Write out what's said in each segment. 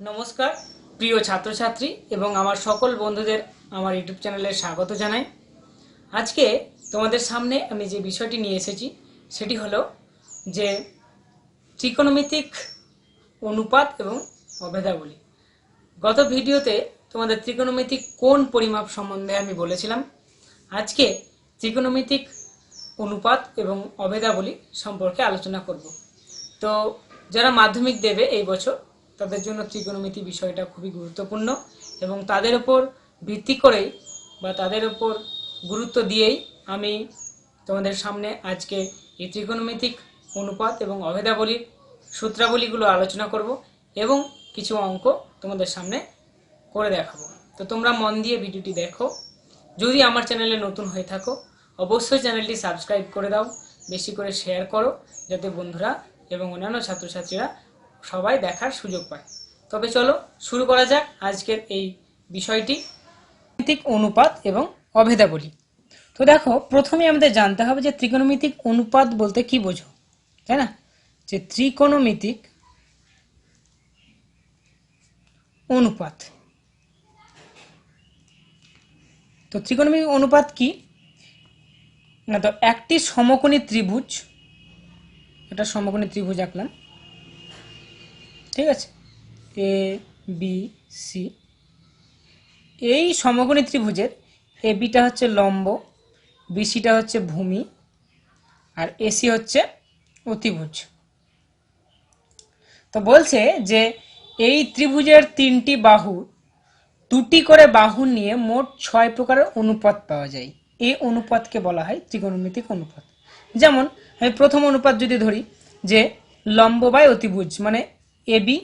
নমস্কার প্রিয় ছাত্রছাত্রী এবং আমার সকল বন্ধুদের আমার ইউটিউব চ্যানেলে স্বাগত জানাই। আজকে তোমাদের সামনে আমি যে বিষয়টি নিয়ে এসেছি সেটি হলো যে ত্রিকোণমিতিক অনুপাত এবং অভেদাবলী। গত ভিডিওতে তোমাদের ত্রিকোণমিতিক কোণ পরিমাপ সম্বন্ধে আমি বলেছিলাম। আজকে ত্রিকোণমিতিক অনুপাত এবং অভেদাবলী সম্পর্কে আলোচনা করব। তো যারা মাধ্যমিক দেবে এই বছর তাদের জন্য ত্রিকোণমিতি বিষয়টা খুবই গুরুত্বপূর্ণ এবং তাদের উপর ভিত্তি করেই বা তাদের উপর গুরুত্ব দিয়েই আমি তোমাদের সামনে আজকে এই ত্রিকোণমিতিক অনুপাত এবং অভেদাবলীর সূত্রাবলীগুলো আলোচনা করব এবং কিছু অঙ্ক তোমাদের সামনে করে দেখাবো। তো তোমরা মন দিয়ে ভিডিওটি দেখো। যদি আমার চ্যানেলে নতুন হয়ে থাকো অবশ্যই চ্যানেলটি সাবস্ক্রাইব করে দাও, বেশি করে শেয়ার করো যাতে বন্ধুরা এবং অন্যান্য ছাত্রছাত্রীরা সবাই দেখার সুযোগ পায়। তবে চলো শুরু করা যাক আজকের এই বিষয়টি, ত্রিকোণমিতিক অনুপাত এবং অভেদাবলী। তো দেখো, প্রথমে আমাদের জানতে হবে যে ত্রিকোণমিতিক অনুপাত বলতে কি বোঝো, তাই না? যে ত্রিকোণমিতিক অনুপাত, তো ত্রিকোণমিতিক অনুপাত কি না, তো একটি সমকোণী ত্রিভুজ, এটা সমকোণী ত্রিভুজ আঁকলাম, ঠিক আছে, এ বি সি। এই সমকোণী ত্রিভুজের এ বিটা হচ্ছে লম্ব, বিসিটা হচ্ছে ভূমি, আর এসি হচ্ছে অতিভুজ। তো বলছে যে এই ত্রিভুজের তিনটি বাহু, দুটি করে বাহু নিয়ে মোট 6 প্রকারের অনুপাত পাওয়া যায়। এই অনুপাতকে বলা হয় ত্রিকোণমিতিক অনুপাত। যেমন আমি প্রথম অনুপাত যদি ধরি যে লম্ব বাই অতিভুজ, মানে এবি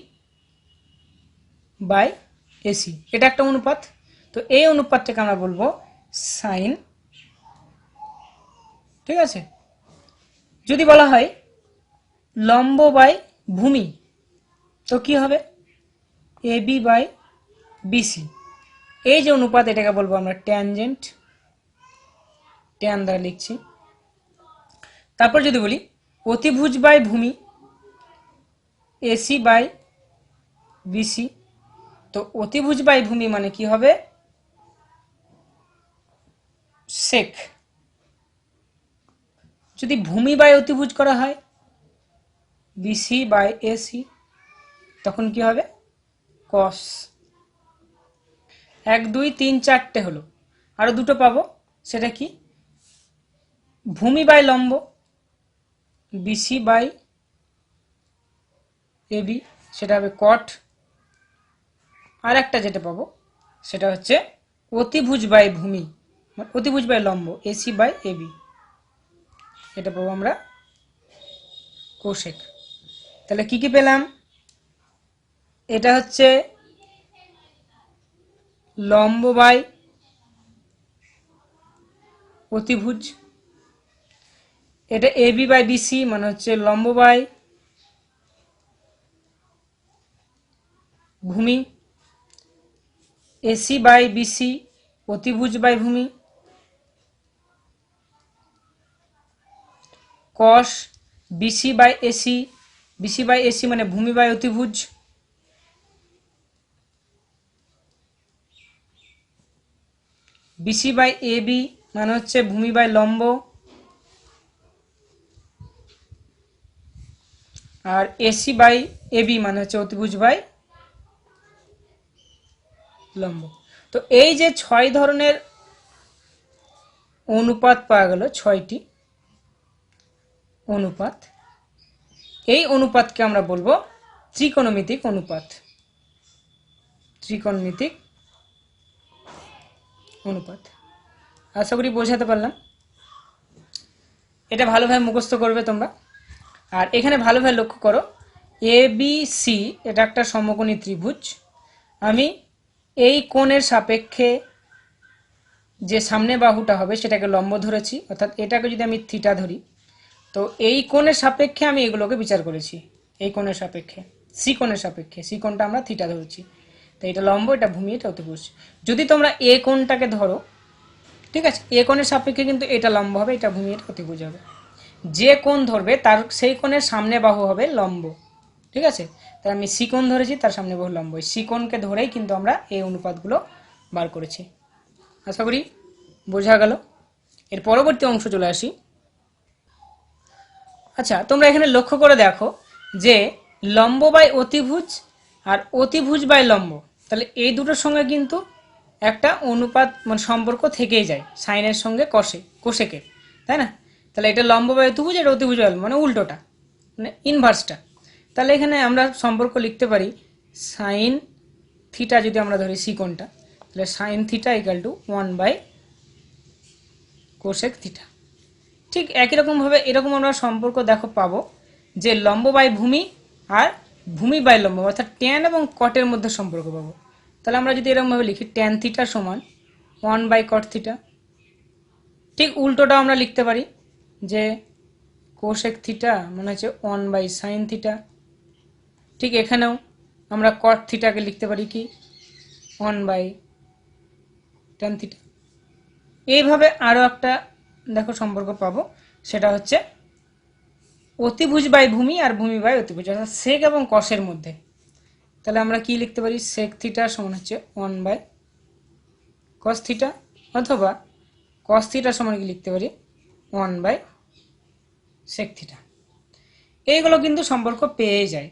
বাই এসি, এটা একটা অনুপাত। তো এই অনুপাতটাকে আমরা বলবো সাইন, ঠিক আছে। যদি বলা হয় লম্ব বাই ভূমি, তো কি হবে এবি বাই বিসি। এই যে অনুপাত, এটাকে বলবো আমরা ট্যানজেন্ট, ট্যান দ্বারা লিখছি। তারপর যদি বলি অতিভুজ বাই ভূমি, এসি বাই বিসি, তো অতিভুজ বাই ভূমি মানে কি হবে সেক। যদি ভূমি বাই অতিভুজ করা হয় বিসি বাই এসি, তখন কি হবে কস। 1 2 3 4টে হলো, আরো দুটো পাবো, সেটা কি ভূমি বাই লম্ব, বিসি বাই এবি, সেটা হবে কট। আর একটা যেটা পাবো সেটা হচ্ছে অতিভুজ বাই ভূমি, অতিভুজ বাই লম্ব, এসি বাই এবি, এটা পাবো আমরা কোশেক। তাহলে কি কি পেলাম? এটা হচ্ছে লম্ব বাই অতিভুজ, এটা এবি বাই বিসি মানে হচ্ছে লম্ব বাই ভূমি, এসি বাই বিসি অতিভুজ বাই ভূমি, cos BC by AC, BC by AC মানে ভূমি বাই অতিভুজ, বিসি বাই এবি মানে হচ্ছে ভূমি বাই লম্ব, আর এসি বাই এবি মানে হচ্ছে অতিভুজ বাই লম্ব। তো এই যে 6 ধরনের অনুপাত পাওয়া গেল, 6টি অনুপাত, এই অনুপাতকে আমরা বলবো ত্রিকোণমিতিক অনুপাত, ত্রিকোণমিতিক অনুপাত। আশা করি বোঝাতে পারলাম। এটা ভালোভাবে মুখস্থ করবে তোমরা। আর এখানে ভালোভাবে লক্ষ্য করো, এ বি সি এটা একটা সমকোণী ত্রিভুজ। আমি এই কোণের সাপেক্ষে যে সামনে বাহুটা হবে সেটাকে লম্ব ধরেছি, অর্থাৎ এটাকে যদি আমি থিটা ধরি, তো এই কোণের সাপেক্ষে আমি এগুলোকে বিচার করেছি, এই কোণের সাপেক্ষে, সি কোণের সাপেক্ষে, সি কোণটা আমরা থিটা ধরেছি। তো এটা লম্ব, এটা ভূমি, এটা অতিভুজ। যদি তোমরা এ কোণটাকে ধরো, ঠিক আছে, এ কোণের সাপেক্ষে কিন্তু এটা লম্ব হবে, এটা ভূমি, এটা অতিভুজ হবে। যে কোণ ধরবে তার সেই কোণের সামনে বাহু হবে লম্ব, ঠিক আছে, তাই আমি সিকোণ ধরেছি, তার সামনে বহু লম্ব, সিকোণকে ধরেই কিন্তু আমরা এই অনুপাতগুলো বার করেছি। আশা করি বোঝা গেল। এর পরবর্তী অংশ চলে আসি। আচ্ছা, তোমরা এখানে লক্ষ্য করে দেখো যে লম্ব বাই অতিভুজ আর অতিভুজ বাই লম্ব, তাহলে এই দুটোর সঙ্গে কিন্তু একটা অনুপাত মানে সম্পর্ক থেকেই যায়, সাইনের সঙ্গে কোসেকের, তাই না? তাহলে এটা লম্ব বাই অতিভুজ, এটা অতিভুজ বাই লম্ব, মানে উল্টোটা, মানে ইনভার্সটা। তাহলে এখানে আমরা সম্পর্ক লিখতে পারি সাইন থিটা, যদি আমরা ধরি সিকোণটা, তাহলে sine theta equal to 1 by cosec theta. ঠিক একই রকমভাবে এরকম আমরা সম্পর্ক দেখো পাবো যে লম্ব বাই ভূমি আর ভূমি বাই লম্ব, অর্থাৎ ট্যান এবং কটের মধ্যে সম্পর্ক পাবো। তাহলে আমরা যদি এরকমভাবে লিখি ট্যান থিটা সমান 1 বাই কট থিটা। ঠিক উল্টোটা আমরা লিখতে পারি যে কোসেক থিটা মানে হচ্ছে 1 বাই সাইন থিটা। ঠিক এখানেও আমরা কট থিটাকে লিখতে পারি কি 1 বাই ট্যান থিটা। এইভাবে আরও একটা দেখো সম্পর্ক পাবো, সেটা হচ্ছে অতিভুজ বাই ভূমি আর ভূমি বাই অতিভুজ, অর্থাৎ সেক এবং কসের মধ্যে। তাহলে আমরা কি লিখতে পারি সেক থিটা সমান হচ্ছে 1 বাই কস থিটা, অথবা কস থিটা সমান কি লিখতে পারি 1 বাই সেক থিটা। এইগুলো কিন্তু সম্পর্ক পেয়ে যায়।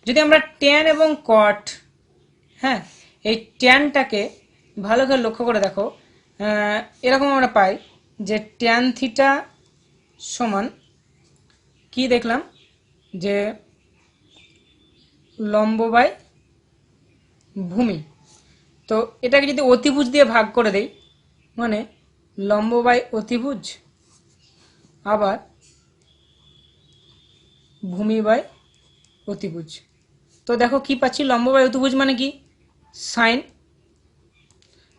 যদি আমরা ট্যান এবং কট, হ্যাঁ, এই ট্যানটাকে ভালো করে লক্ষ্য করে দেখো, এরকম আমরা পাই যে ট্যান থিটা সমান কি দেখলাম যে লম্ব বাই ভূমি। তো এটাকে যদি অতিভুজ দিয়ে ভাগ করে দেই, মানে লম্ব বাই অতিভুজ আবার ভূমি বাই অতিভুজ। তো দেখো কি পাচ্ছি, লম্ব বাই অতিভুজ মানে কি সাইন,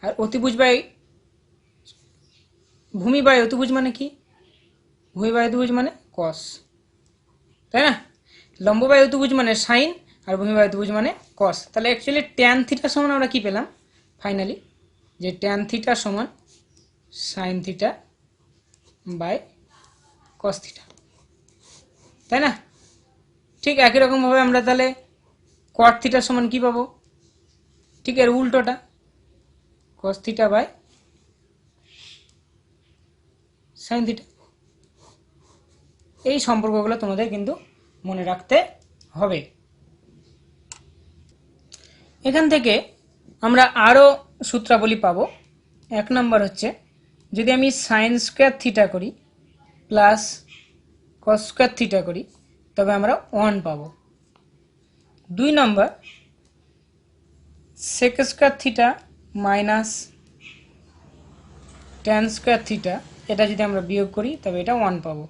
আর অতিভুজ বাই ভূমি বাই অতিভুজ মানে কি ভূমি বাই অতিভুজ মানে কস, তাই না? লম্ব বাই অতিভুজ মানে সাইন আর ভূমি বাই অতিভুজ মানে কস। তাহলে অ্যাকচুয়ালি ট্যান থিটা সমান আমরা কি পেলাম ফাইনালি, যে ট্যান থিটা সমান sine theta by cos theta, তাই না? ঠিক একই রকমভাবে আমরা তাহলে কট থিটা সমান কি পাবো, ঠিক এর উল্টোটা cos theta by sine theta. এই সম্পর্কগুলো তোমাদের কিন্তু মনে রাখতে হবে। এখান থেকে আমরা আরও সূত্রাবলী পাবো। 1 নম্বর হচ্ছে যদি আমি সাইন স্কোয়ার থিটা করি প্লাস কস স্কোয়ার থিটা করি তবে আমরা 1 পাবো। 2 number sec square theta minus tan square theta, এটা যদি আমরা বিয়োগ করি তবে এটা 1 পাবো।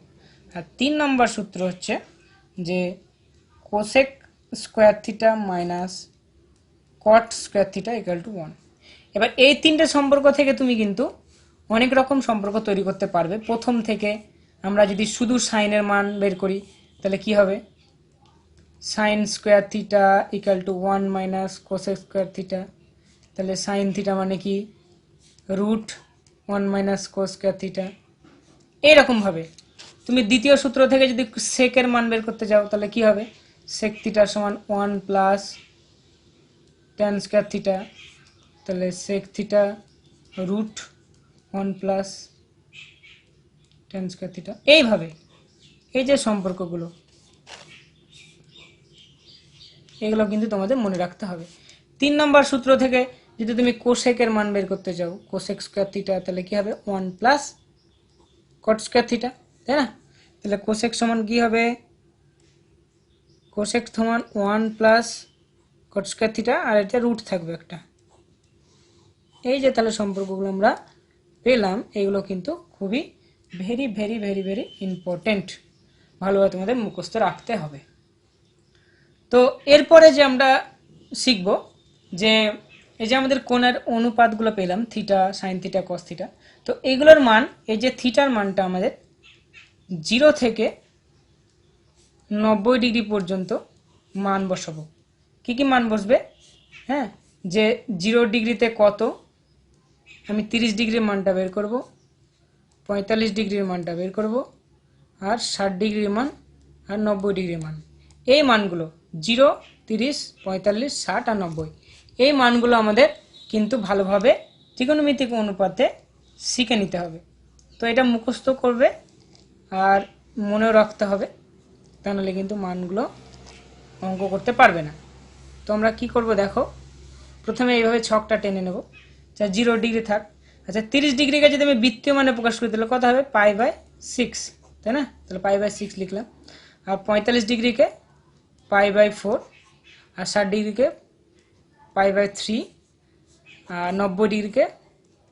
আর 3 নম্বর সূত্র হচ্ছে যে cosec square theta minus cot square theta equal to 1। এবার এই তিনটে সম্পর্ক থেকে তুমি কিন্তু অনেক রকম সম্পর্ক তৈরি করতে পারবে। প্রথম থেকে আমরা যদি শুধু সাইনের মান বের করি তাহলে কি হবে, sine square theta equal to 1 minus cosec square theta. তাহলে সাইন থিটা মানে কি root 1 minus cos square theta. এইরকমভাবে তুমি দ্বিতীয় সূত্র থেকে যদি সেকের মান বের করতে যাও তাহলে কি হবে, সেক থিটা সমান 1 প্লাস ট্যান স্কোয়ার থিটা, তাহলে sec theta root 1 plus tan square theta. এইভাবে এই যে সম্পর্কগুলো এগুলো কিন্তু তোমাদের মনে রাখতে হবে। 3 নম্বর সূত্র থেকে যদি তুমি কোসেকের মান বের করতে যাও কোসেক স্কোয়ার থিটা, তাহলে কি হবে 1 প্লাস কট স্কোয়ার থিটা, তাই না? তাহলে কোসেক সমান কি হবে, কোসেক সমান 1 প্লাস কট স্কোয়ার থিটা, আর এটা রুট থাকবে একটা। এই যে তাহলে সম্পর্কগুলো আমরা পেলাম, এগুলো কিন্তু খুবই very very very very important, ভালোভাবে তোমাদের মুখস্থ রাখতে হবে। তো এরপরে যে আমরা শিখব যে এই যে আমাদের কোণের অনুপাতগুলো পেলাম theta sine theta cos theta, তো এগুলোর মান, এই যে থিটার মানটা আমাদের 0 থেকে 90 ডিগ্রি পর্যন্ত মান বসাবো। কি কি মান বসবে, হ্যাঁ, যে 0 ডিগ্রিতে কত, আমি 30 ডিগ্রির মানটা বের করব, 45 ডিগ্রির মানটা বের করব, আর 60 ডিগ্রির মান আর 90 ডিগ্রির মান। এই মানগুলো 0, 30, 45, 60 আর 90 এই মানগুলো আমাদের কিন্তু ভালোভাবে ত্রিকোণমিতিক অনুপাতে শিখে নিতে হবে। তো এটা মুখস্থ করবে আর মনেও রাখতে হবে, তা নাহলে কিন্তু মানগুলো অঙ্ক করতে পারবে না। তো আমরা কী করব দেখো, প্রথমে এইভাবে ছকটা টেনে নেব। আচ্ছা 0 ডিগ্রি থাক। আচ্ছা 30 ডিগ্রিকে যদি আমি বৃত্তীয় মানে প্রকাশ করি তাহলে কত হবে π/6, তাই না? তাহলে π/6 লিখলাম। আর 45 ডিগ্রিকে π/4, আর 60 ডিগ্রিকে π/3, আর 90 ডিগ্রিকে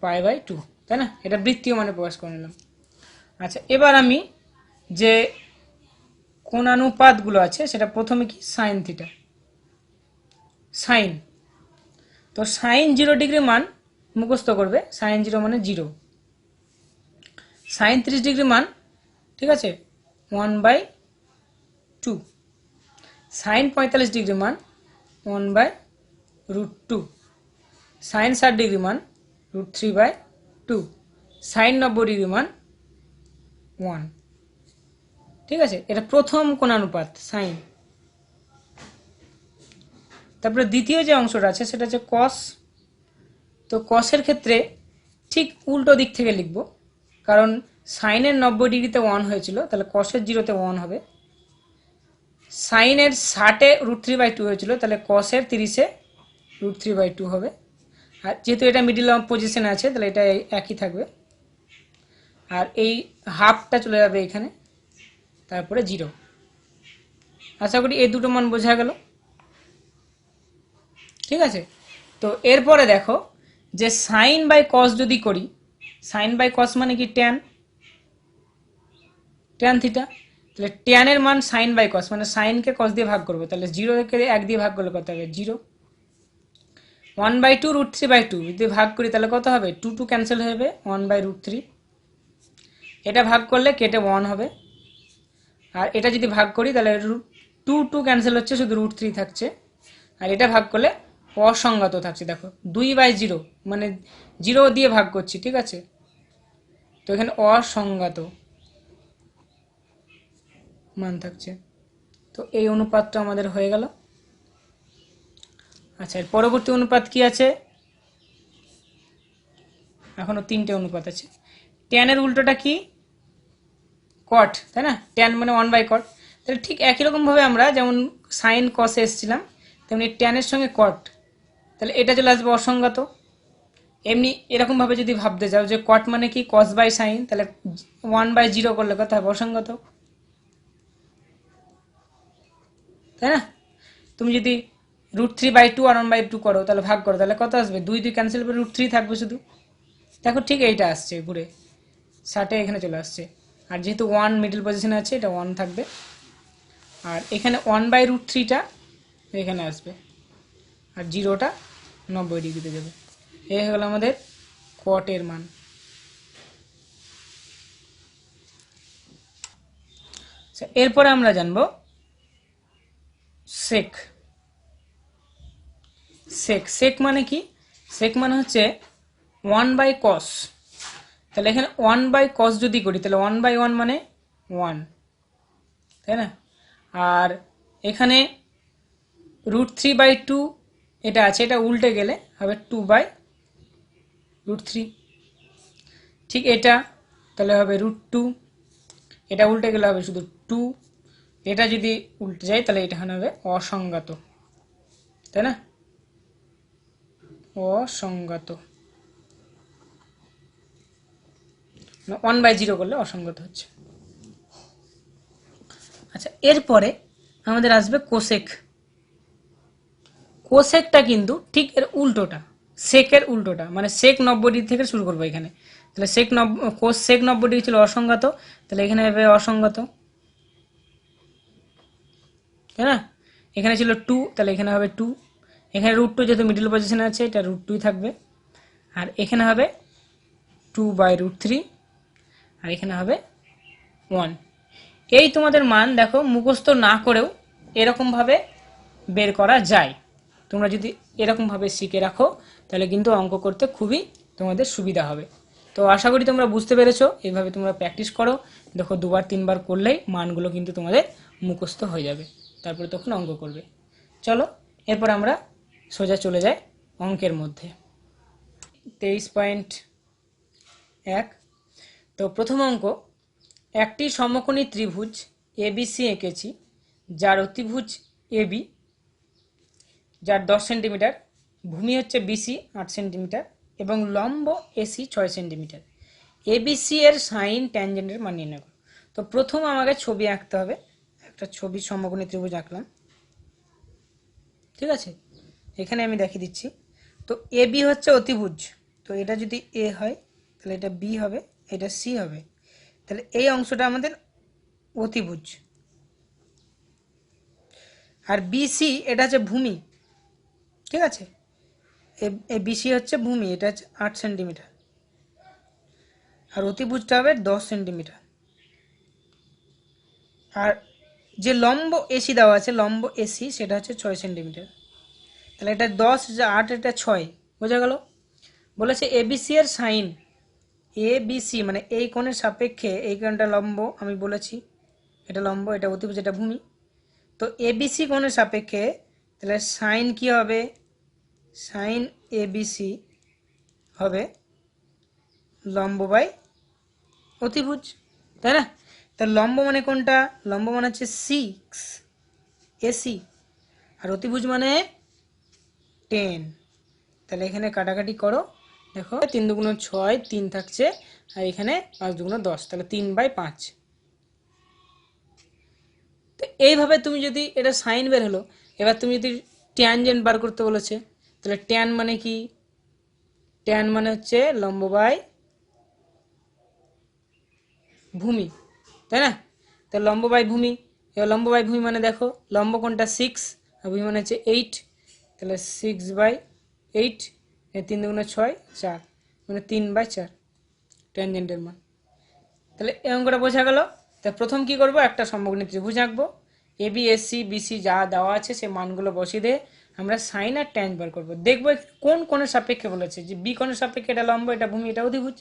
π/2, তাই না? এটা বৃত্তীয় মানে প্রকাশ করে নিলাম। আচ্ছা এবার আমি যে কোণানুপাতগুলো আছে সেটা প্রথমে কি সাইন থিটা, সাইন। তো সাইন 0 ডিগ্রি মান মুখস্থ করবে, সাইন 0 মানে 0। সাইন 30 ডিগ্রি মান, ঠিক আছে, 1/2। সাইন 45 ডিগ্রি মান 1/√2। সাইন 60 ডিগ্রি মান √3/2। সাইন 90 ডিগ্রি মান 1। ঠিক আছে, এটা প্রথম কোণানুপাত সাইন। তারপরে দ্বিতীয় যে অংশটা আছে সেটা হচ্ছে কস। তো কসের ক্ষেত্রে ঠিক উল্টো দিক থেকে লিখব, কারণ সাইনের 90 ডিগ্রিতে 1 হয়েছিল, তাহলে কসের 0-তে 1 হবে। সাইনের 60-এ √3/2 হয়েছিল, তাহলে কসের 30-এ √3/2 হবে। আর যেহেতু এটা মিডিল পজিশনে আছে তাহলে এটা একই থাকবে। আর এই হাফটা চলে যাবে এখানে, তারপরে 0। আশা করি এই দুটো মান বোঝা গেল। ঠিক আছে, তো এরপরে দেখো যে সাইন বাই কস যদি করি, সাইন বাই কস মানে কি ট্যান, ট্যান থিটা। তাহলে ট্যানের মান সাইন বাই কস মানে সাইনকে কস দিয়ে ভাগ করবো, তাহলে 0-কে 1 দিয়ে ভাগ করলে কত হবে 0। 1/2 √3/2 যদি ভাগ করি তাহলে কত হবে 2 2 ক্যান্সেল হয়ে যাবে, 1/√3। এটা ভাগ করলে কেটে 1 হবে। আর এটা যদি ভাগ করি তাহলে 2 2 ক্যান্সেল হচ্ছে, শুধু √3 থাকছে। আর এটা ভাগ করলে অসংগত থাকছে, দেখো 2/0 মানে 0 দিয়ে ভাগ করছি, ঠিক আছে। তো এখানে অসংগত মান থাকছে। তো এই অনুপাতটা আমাদের হয়ে গেল। আচ্ছা এর পরবর্তী অনুপাত কি আছে, এখনো 3টে অনুপাত আছে। ট্যানের উল্টোটা কি কট, তাই না? ট্যান মানে 1/cot। তাহলে ঠিক একই রকমভাবে আমরা যেমন সাইন কসে এসেছিলাম তেমনি ট্যানের সঙ্গে কট, তাহলে এটা চলে আসবে অসংগত। এমনি এরকমভাবে যদি ভাবতে যাও যে কট মানে কি কস বাই সাইন, তাহলে 1/0 করলে কত হবে অসংগত, তাই না? তুমি যদি √3/2 আর 1/2 করো তাহলে ভাগ করো তাহলে কত আসবে 2 2 ক্যান্সেল করে √3 থাকবে শুধু। দেখো ঠিক এইটা আসছে ঘুরে 60-এ এখানে চলে আসছে। আর যেহেতু 1 মিডল পজিশনে আছে এটা 1 থাকবে। আর এখানে 1/√3টা এখানে আসবে, আর 0টা 90 ডিগ্রিতে যাবে। এই হয়ে গেল আমাদের কটের মান। এরপরে আমরা জানবো সেক। সেক, সেক মানে কি, সেক মানে হচ্ছে 1/cos। তাহলে এখানে 1/cos যদি করি তাহলে 1/1 মানে 1, তাই না? আর এখানে √3/2 এটা আছে, এটা উল্টে গেলে হবে 2/√3। ঠিক এটা তাহলে হবে √2, এটা উল্টে গেলে হবে শুধু 2। এটা যদি উল্টে যায় তাহলে এটা হবে অসংগত, তাই না? অসংগত 1/0 করলে অসংগত হচ্ছে। আচ্ছা এরপরে আমাদের আসবে কোসেক। কোসেকটা কিন্তু ঠিক এর উল্টোটা, সেকের উল্টোটা, মানে সেক 90 ডিগ্রি থেকে শুরু করবো এখানে। তাহলে কোস সেক 90 ডিগ্রি ছিল অসংগত, তাহলে এখানে হবে অসংগত, তাই না? এখানে ছিল 2 তাহলে এখানে হবে 2। এখানে √2 যেহেতু মিডল পজিশনে আছে এটা √2 থাকবে। আর এখানে হবে 2/√3, আর এখানে হবে 1। এই তোমাদের মান দেখো মুখস্থ না করেও এরকমভাবে বের করা যায়। তোমরা যদি এরকমভাবে শিখে রাখো তাহলে কিন্তু অঙ্ক করতে খুবই তোমাদের সুবিধা হবে। তো আশা করি তোমরা বুঝতে পেরেছো। এইভাবে তোমরা প্র্যাকটিস করো, দেখো 2বার 3বার করলেই মানগুলো কিন্তু তোমাদের মুখস্থ হয়ে যাবে। তারপরে তখন অঙ্ক করবে। চলো এরপর আমরা সোজা চলে যাই অঙ্কের মধ্যে। 23.1। তো প্রথম অঙ্ক, একটি সমকোণী ত্রিভুজ এবিসি এঁকেছি, যার অতিভুজ এবি, যার 10 সেন্টিমিটার, ভূমি হচ্ছে বিসি 8 সেন্টিমিটার এবং লম্ব এসি 6 সেন্টিমিটার। এবিসি এর সাইন ট্যানজেন্টের মান নির্ণয় করো। তো প্রথম আমাকে ছবি আঁকতে হবে, একটা ছবি সমকোণী ত্রিভুজ আঁকলাম, ঠিক আছে। এখানে আমি দেখিয়ে দিচ্ছি। তো এবি হচ্ছে অতিভুজ, তো এটা যদি এ হয় তাহলে এটা বি হবে, এটা সি হবে, তাহলে এই অংশটা আমাদের অতিভুজ। আর বিসি এটা হচ্ছে ভূমি, ঠিক আছে। এ বিসি হচ্ছে ভূমি, এটা হচ্ছে 8 সেন্টিমিটার, আর অতিভুজটা হবে 10 সেন্টিমিটার। আর যে লম্ব এসি দেওয়া আছে, লম্ব এসি সেটা হচ্ছে 6 সেন্টিমিটার। তাহলে এটা 10, 8, এটা 6, বোঝা গেল। বলেছে এবিসি এর সাইন, এবিসি মানে এই কোণের সাপেক্ষে, এই কোণটা লম্ব আমি বলেছি, এটা লম্ব, এটা অতিভুজ, এটা ভূমি। তো এবিসি কোণের সাপেক্ষে তাহলে সাইন কি হবে, সাইন এবিসি হবে লম্ব বাই অতিভুজ, তাই না। তা লম্ব মানে কোনটা, লম্ব মানে হচ্ছে 6 এসি, আর অতিভুজ মানে 10। তাহলে এখানে কাটাকাটি করো, দেখো 3 দুগুণ 6, 3 থাকছে, আর এখানে 5 দুগুণ 10, তাহলে 3/5। তো এইভাবে তুমি যদি এটা সাইন বের হলো, এবার তুমি যদি ট্যানজেন্ট বার করতে বলেছে, তাহলে ট্যান মানে কি, ট্যান মানে হচ্ছে লম্ব বাই ভূমি, তাই না। তাহলে লম্ব বাই ভূমি, এবার লম্ব বাই ভূমি মানে দেখো লম্ব কোনটা 6 আর ভূমি মানে হচ্ছে 8, তাহলে 6/8, 3 দুগুণ 6, 4, মানে 3/4 ট্যানজেন্টের মান। তাহলে এই অঙ্কটা বোঝা গেল। তা প্রথম কি করব, একটা সমকোণী ত্রিভুজ আঁকবো, এবি এসি বিসি যা দেওয়া আছে সে মানগুলো বসিয়ে দিয়ে আমরা সাইন আর ট্যান বার করবো। দেখবো কোন কোণের সাপেক্ষে বলেছে, যে বি কোণের সাপেক্ষে এটা লম্ব, এটা ভূমি, এটা অতিভুজ।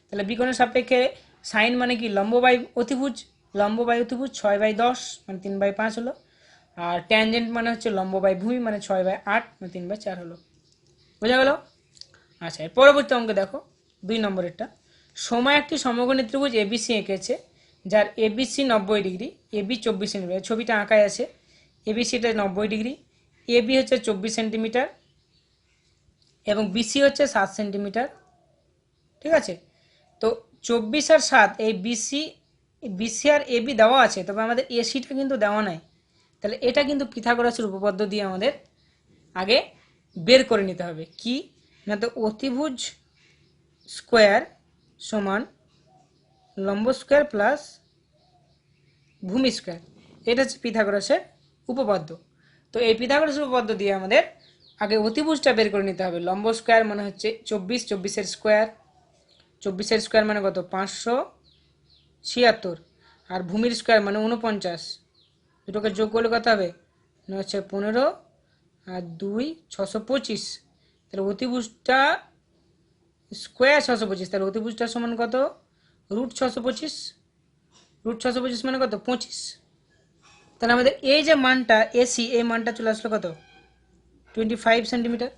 তাহলে বি কোণের সাপেক্ষে সাইন মানে কি লম্ব বাই অতিভুজ, লম্ব বাই অতিভুজ 6/10 মানে 3/5 হলো। আর ট্যানজেন্ট মানে হচ্ছে লম্ব বাই ভূমি মানে 6/8 মানে 3/4 হলো, বোঝা গেল। আচ্ছা, এর পরবর্তী অঙ্কে দেখো 2 নম্বরেরটা, সময় একটি সমকোণী ত্রিভুজ এবিসি এঁকেছে, যার এবিসি 90 ডিগ্রি, এবি 24 সেন্টিমিটার, ছবিটা আঁকায় আছে, এবিসিটা 90 ডিগ্রি, এবি হচ্ছে 24 সেন্টিমিটার এবং বিসি হচ্ছে 7 সেন্টিমিটার, ঠিক আছে। তো 24 আর 7, এই বিসি, বিসি আর এবি দেওয়া আছে, তবে আমাদের এসিটা কিন্তু দেওয়া নাই। তাহলে এটা কিন্তু পিথাগোরাসের উপপাদ্য দিয়ে আমাদের আগে বের করে নিতে হবে। কি না, তো অতিভুজ স্কোয়ার সমান লম্ব স্কোয়ার প্লাস ভূমি স্কোয়ার, এটা হচ্ছে পিথাগোরাসের উপপাদ্য। তো এই পিথাগোরাসের উপপাদ্য দিয়ে আমাদের আগে অতিভুজটা বের করে নিতে হবে। লম্ব স্কোয়ার মানে হচ্ছে 24, 24-এর স্কোয়ার, 24-এর স্কোয়ার মানে কত 576, আর ভূমির স্কোয়ার মানে 49, দুটোকে যোগ করলে কত হবে না হচ্ছে 15 আর 2 625। তাহলে অতিভুজটা স্কোয়ার 625, তাহলে অতিভুজটা সমান কত √625, √625 মানে কত 25। তাহলে আমাদের এই যে মানটা এসি, এই মানটা চলে আসলো কত 25 সেন্টিমিটার।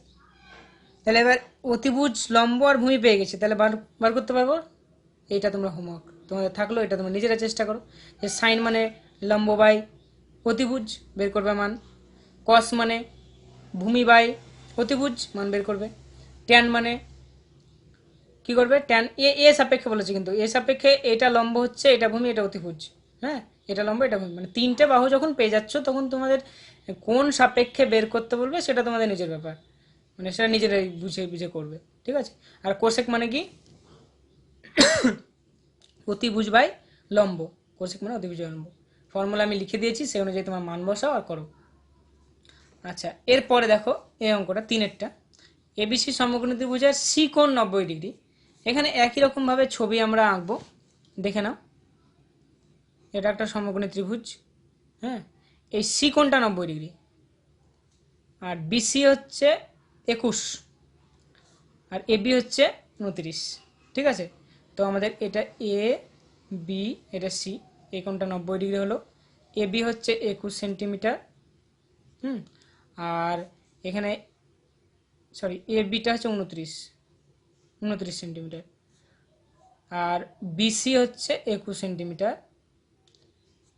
তাহলে এবার অতিভুজ লম্ব আর ভূমি পেয়ে গেছে, তাহলে বার করতে পারবো। এইটা তোমরা হোমওয়ার্ক তোমাদের থাকলো, এটা তোমরা নিজেরা চেষ্টা করো। যে সাইন মানে লম্ব বাই অতিভুজ বের করবে মান, কস মানে ভূমি বাই অতিভুজ মান বের করবে, ট্যান মানে কি করবে, ট্যান এ সাপেক্ষে বলেছে, কিন্তু এ সাপেক্ষে এটা লম্ব হচ্ছে, এটা ভূমি, এটা অতিভুজ, হ্যাঁ এটা লম্ব, এটা ভূমি, মানে 3টে বাহু যখন পেয়ে যাচ্ছ তখন তোমাদের কোন সাপেক্ষে বের করতে বলবে সেটা তোমাদের নিজের ব্যাপার, মানে সেটা নিজেরাই বুঝে বুঝে করবে, ঠিক আছে। আর কোসেক মানে কি অতিভুজ বাই লম্ব, কোসেক মানে অতিভুজ বাই লম্ব। ফর্মুলা আমি লিখে দিয়েছি, সেই অনুযায়ী তোমার মান বসাও আর করো। আচ্ছা, এরপরে দেখো এই অঙ্কটা 3-এরটা, এবিসি সমকোণী ত্রিভুজের সি কোণ 90 ডিগ্রি। এখানে একই রকমভাবে ছবি আমরা আঁকবো, দেখে নাও। এটা একটা সমকোণী ত্রিভুজ, হ্যাঁ, এই সি কোণটা 90 ডিগ্রি, আর বিসি হচ্ছে 21, আর এবি হচ্ছে 29, ঠিক আছে। তো আমাদের এটা এ বি, এটা সি, এই কোণটা 90 ডিগ্রি হলো, এবি হচ্ছে 21 সেন্টিমিটার হুম, আর এখানে সরি এ বিটা হচ্ছে 29 সেন্টিমিটার, আর বিসি হচ্ছে 21 সেন্টিমিটার।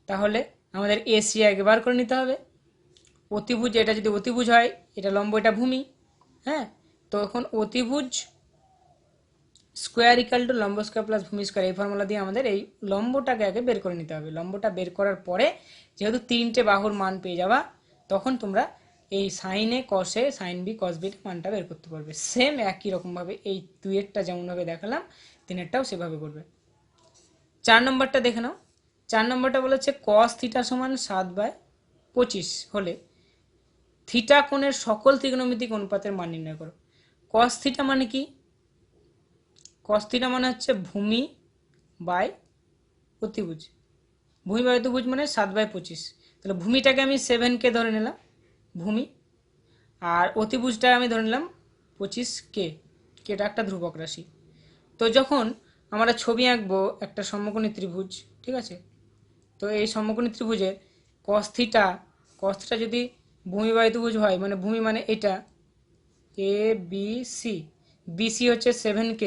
তাহলে আমাদের এসি আগে বার করে নিতে হবে। অতিভুজ, এটা যদি অতিভুজ হয়, এটা লম্ব, এটা ভূমি। হ্যাঁ, তো এখন অতিভুজ স্কোয়ার ইকাল টু লম্ব স্কোয়ার প্লাস ভূমি স্কোয়ার, এই ফর্মুলা দিয়ে আমাদের এই লম্বটাকে আগে বের করে নিতে হবে। লম্বটা বের করার পরে যেহেতু 3টে বাহুর মান পেয়ে যাবা, তখন তোমরা এই সাইনে কসে সাইন বি কস বির মানটা বের করতে পারবে। সেম একই রকমভাবে এই 2-এরটা যেমনভাবে দেখালাম, 3-এরটাও সেভাবে করবে। 4 নম্বরটা দেখে নাও। 4 নম্বরটা বলেছে কস থিটা সমান 7/25 হলে থিটা কোণের সকল ত্রিকোণমিতিক অনুপাতের মান নির্ণয় করো। কস থিটা মানে কি? কস থিটা মানে হচ্ছে ভূমি বাই অতিভুজ। ভূমি বাই অতিভুজ মানে 7/25। তাহলে ভূমিটাকে আমি 7K ধরে নিলাম ভূমি, আর অতিভুজটা আমি ধরে নিলাম 25K। কেটা একটা ধ্রুবক রাশি। তো যখন আমরা ছবি আঁকবো একটা সমকোণী ত্রিভুজ, ঠিক আছে, তো এই সমকোণী ত্রিভুজের কস থিটা যদি ভূমি বাই অতিভুজ হয়, মানে ভূমি মানে এটা এ বি সি, বিসি হচ্ছে 7K,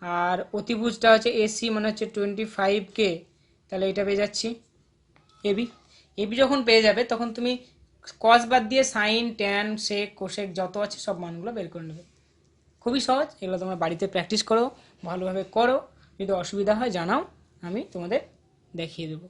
আর অতিভুজটা হচ্ছে এসি মানে হচ্ছে 25K, তাহলে এটা পেয়ে যাচ্ছি এবি। এবি যখন পেয়ে যাবে তখন তুমি কস বাদ দিয়ে সাইন ট্যান সেক কোসেক যত আছে সব মানগুলো বের করে নেবে। খুবই সহজ, এগুলো তোমরা বাড়িতে প্র্যাকটিস করো, ভালোভাবে করো। যদি অসুবিধা হয় জানাও, আমি তোমাদের দেখিয়ে দেবো।